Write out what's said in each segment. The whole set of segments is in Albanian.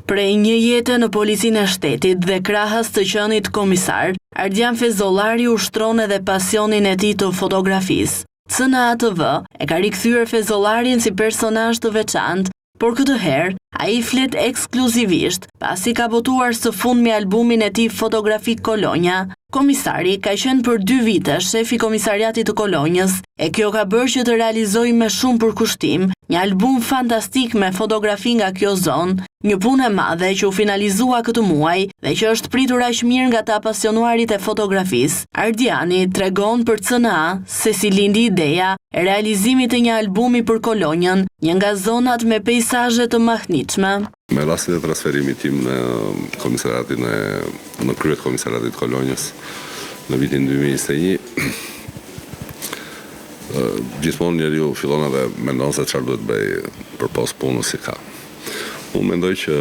Prej një jete në policinë e shtetit dhe krahas të qenit komisar, Ardian Fezollari ushtron edhe pasionin e tij të fotografisë. CNATV e ka rikthyer Fezollarin si personazh të veçantë, por këtë herë ai flet ekskluzivisht pasi ka botuar së fundmi albumin e tij fotografik Kolonja. Komisari ka qenë për 2 vite shef i komisariatit të Kolonjës e kjo ka bërë që të realizojë me shumë përkushtim një album fantastik me fotografi nga kjo zonë, një punë e madhe që u finalizua këtë muaj dhe që është pritur aq mirë nga të apasionuarit e fotografisë. Ardiani tregon për CNA se si lindi ideja e realizimit të një albumi për Kolonjën, një nga zonat me peizazhe të mahnitshme. Me rastin e transferimit tim në komisariatin në kryet komisariatit Kolonjës në vitin 2021, gjithmonë njeriu fillon edhe mendon se çfarë duhet bëj përpos punës si ka. Unë mendoj që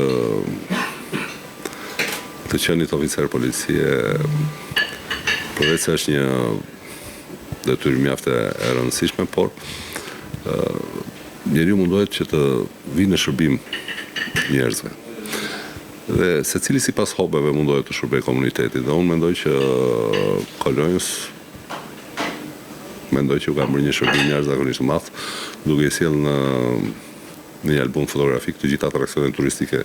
të qenit oficer policie përveç se është një detyrë mjaft e rëndësishme, por njeriu mundohet që të vinë në shërbim njerëzve. Dhe secili sipas hobeve mundohet të shërbej komunitetit. Dhe unë mendoj që Kolonjës u ka bërë një shërbim jashtëzakonisht të madh, duke i sjellë në një album fotografik të gjitha atraksionet turistike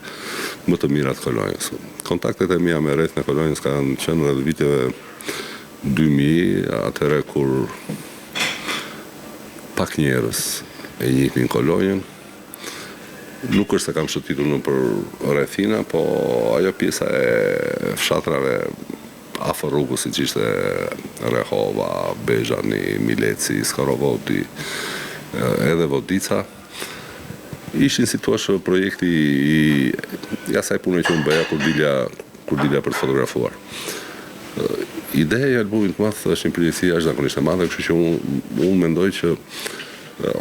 më të mira të Kolonjës. Kontaktet e mia me rrethën e Kolonjës kanë qenë rreth viteve 2000, atëherë kur pak njerëz e njihnin Kolonjën. Nuk është se kam shëtitur në për rrethina, po ajo pjesa e fshatrave afër rrugës, siç ishte Rehova, Bezhani, Mileci, Skarovoti, edhe Vodica, ishin situash projekti i asaj pune që unë bëja kur dilja për të fotografuar. Ideja e albumit të madh është një përgjegjësi jashtëzakonisht e madhe, kështu që unë mendoj që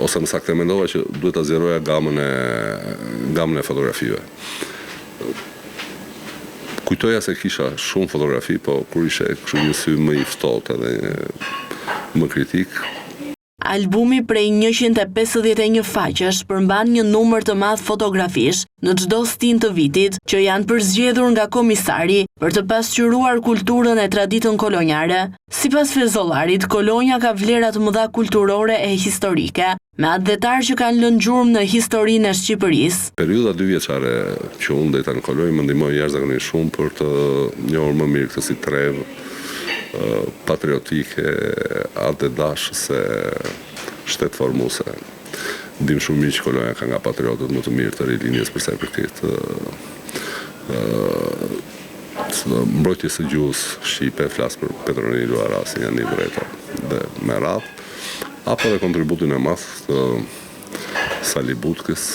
ose më saktë mendova që duhet ta zgjeroja gamën e fotografive. Kujtoja se kisha shumë fotografi, po kur ishe kështu një sy më i ftohtë edhe më kritik. Albumi prej 151 faqesh përmban një numër të madh fotografish në çdo stin të vitit që janë përzgjedhur nga komisari për të pasqyruar kulturën e traditën kolonjare. Sipas Fezollarit, Kolonja ka vlera të mëdha kulturore e historike, me atë detar që kanë lënë gjurmë në historinë e Shqipërisë. Periudha 2 vjeçare që unë ndeta në Kolonjë më ndihmoi jashtëzakonisht shumë për të njohur më mirë këtë si trevë patriotike, atë dashëse, shtet formuese. Dim shumë mirë që Kolonja ka nga patriotët më të mirë të rilinjes për sa i përket mbrojtjes së gjuhës shqipe, flas për Petronilo Arasin, Jani Vreta dhe me radhë, apo dhe kontributin e madh të Sali Butkës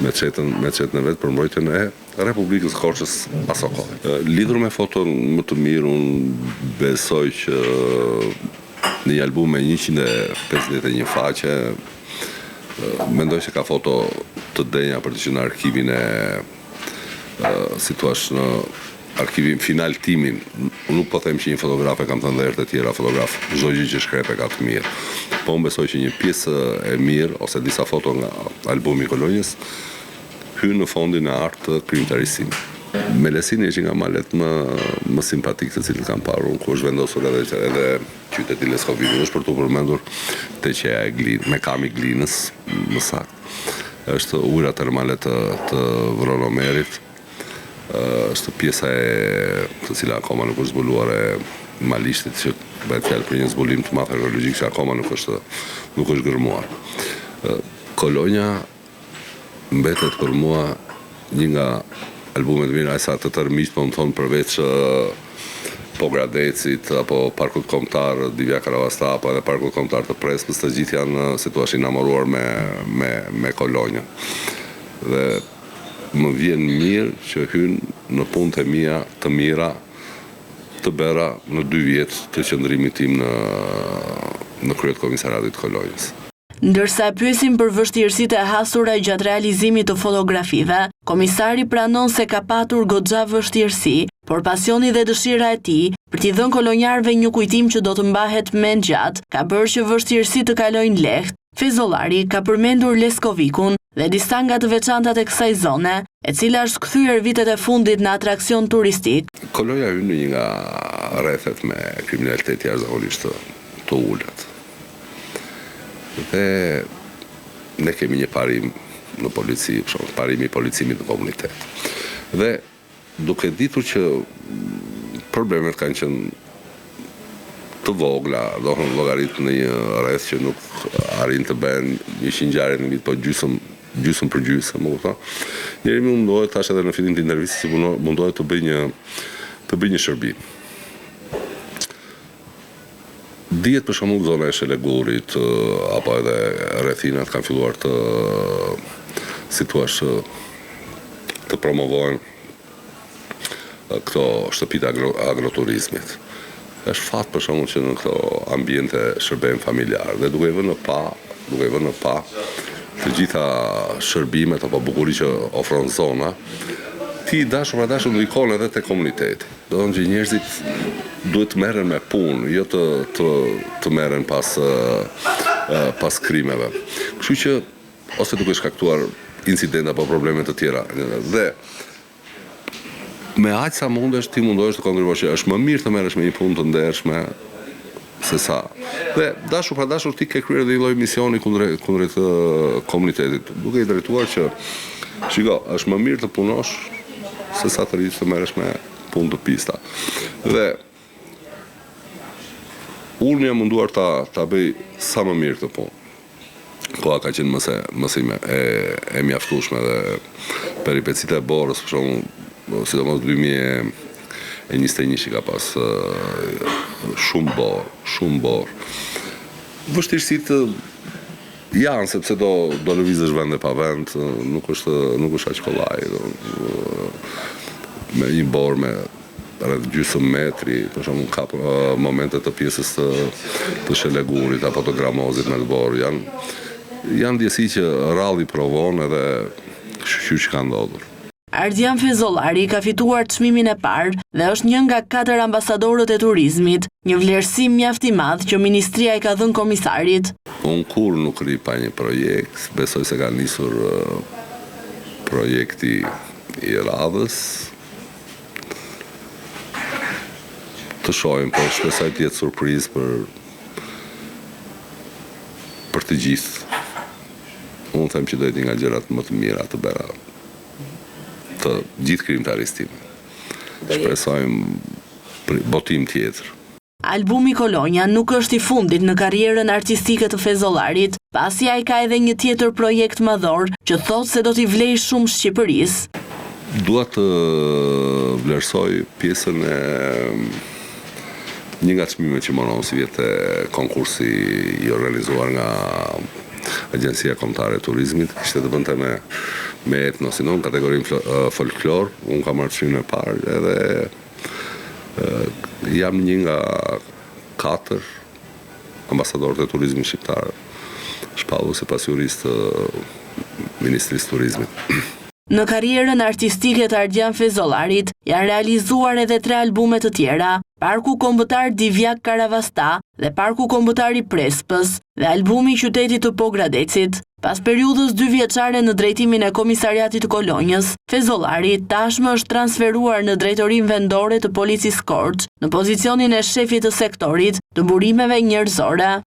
me çetën e vet për mbrojtjen e Republikës Korçës aso kohë. Lidhur me foton më të mirë, unë besoj që në një album me 151 faqe, mendoj se ka foto të denja për të qenë në arkivin e situash në arkivin final timin. Nuk po them që një fotograf e kam të ndërë të tjera fotograf, çdo gjë që shkrepe ka të mirë. Po unë besoj që një pjesë e mirë, ose disa foto nga albumi Kolonjës, hynë në fondin e artë të krijimtarisë. Melesini është nga malet më simpatik të cilët kam parë unë, ku është vendosur edhe qyteti Leskoviu, është për të përmendur Teqeja e Glinës, me Kami Glinës, më saktë. Është ujëra termale të Vronomerit, është pjesa të cila akoma nuk është zbuluar e Malishtit, që bëhet fjalë për një zbulim të madh arkeologjik që akoma nuk është gërmuar. Kolonja mbetet për mua një nga albumet mira, sa të tërë miqtë po më thonë përveç Pogradecit, apo Parkut Kombëtar Divja Karavasta, apo edhe Parkut Kombëtar të Prespës, të gjithë janë situash inamoruar me Kolonjën. Dhe më vjen mirë që hynë në punët e mia të mira të bera në 2 vjetë të qëndrimit tim në kryet komisariatit Kolonjës. Ndërsa pyesim për vështirësitë e hasura gjatë realizimit të fotografive, komisari pranon se ka patur goxha vështirësi, por pasioni dhe dëshira e tij për t'i dhënë kolonjarëve një kujtim që do të mbahet mend gjatë, ka bërë që vështirësitë të kalojnë lehtë. Fezollari ka përmendur Leskovikun dhe disa nga të veçantat e kësaj zone, e cila është kthyer vitet e fundit në atraksion turistik. Koloja hyn në një nga rrethet me kriminalitet jashtëzakonisht të ulët. Dhe ne kemi një parim në polici, parimi i policimit në komunitet. Dhe duke ditur që problemet kanë qenë të vogla, dohën llogarit në një rreth që nuk arrin të bëhen 100 ngjarje në vit, po gjysmë për gjysmë, më kupton. Njëri më mundohet tash edhe në fillim të intervistës që mundohet të bëj një shërbim. Dihet për shembull zona e Shelegurit apo edhe rrethinat kanë filluar të të promovohen këto shtëpitë agroturizmit. Është fat për shembull që në këto ambiente shërbejnë familjar dhe duke i vënë në pa të gjitha shërbimet apo bukurinë që ofron zona, ti dashur ndikon edhe te komuniteti. Do të thonë që njerëzit duhet të merren me punë, jo të merren pas krimeve. Kështu që ose duke shkaktuar incidente apo probleme të tjera. Dhe me aq sa mundesh ti mundohesh të kontribuosh që është më mirë të merresh me një punë të ndershme se sa. Dhe dashur ti ke kryer dhe një lloj misioni kundrejt komunitetit, duke i drejtuar që shiko, është më mirë të punosh se sa të rish të merresh me punë të pista. Dhe unë jam munduar ta bëj sa më mirë këtë punë. Koha ka qenë mësime e mjaftueshme dhe peripecitë e Borës, për shembull, sidomos 2021 që ka pas shumë borë. Vështirësitë janë sepse do lëvizësh vend e pa vend, nuk është aq kollaj. Me një borë me rreth gjysmë metri, për shembull ka momente të pjesës të Shelegurit apo të Gramozit me borë, janë ndjesi që ralli provon edhe kështu që ka ndodhur. Ardian Fezollari ka fituar çmimin e parë dhe është një nga 4 ambasadorët e turizmit, një vlerësim mjaft i madh që ministria i ka dhënë komisarit. Unë kur nuk ri pa një projekt, besoj se ka nisur projekti i radhës. Të shohim, po shpresoj të jetë surprizë për të gjithë. Unë them që do jetë një nga gjërat më të mira të bëra të gjithë krijimtarisë time. Shpresojmë botim tjetër. Albumi Kolonja nuk është i fundit në karrierën artistike të Fezollarit, pasi ai ka edhe një tjetër projekt madhor që thotë se do t'i vlejë shumë Shqipërisë. Dua të vlerësoj pjesën e një nga çmimet që morëm si vjetë konkursi i organizuar nga Agjencia Kombëtare e Turizmit, kishte të bënte me etnosinon, kategorinë folklor. Unë kam marrë çmimin e parë edhe jam një nga 4 ambasadorët e turizmit shqiptar, shpallur sipas juristë të Ministrisë të Turizmit. Në karrierën artistike të Ardian Fezollarit janë realizuar edhe 3 albume të tjera, Parku Kombëtar Divjak Karavasta dhe Parku Kombëtar i Prespës dhe albumi Qyteti të Pogradecit. Pas periudhës 2 vjeçare në drejtimin e Komisariatit të Kolonjës, Fezollari tashmë është transferuar në Drejtorinë Vendore të Policisë Korçë në pozicionin e shefit të sektorit të burimeve njerëzore.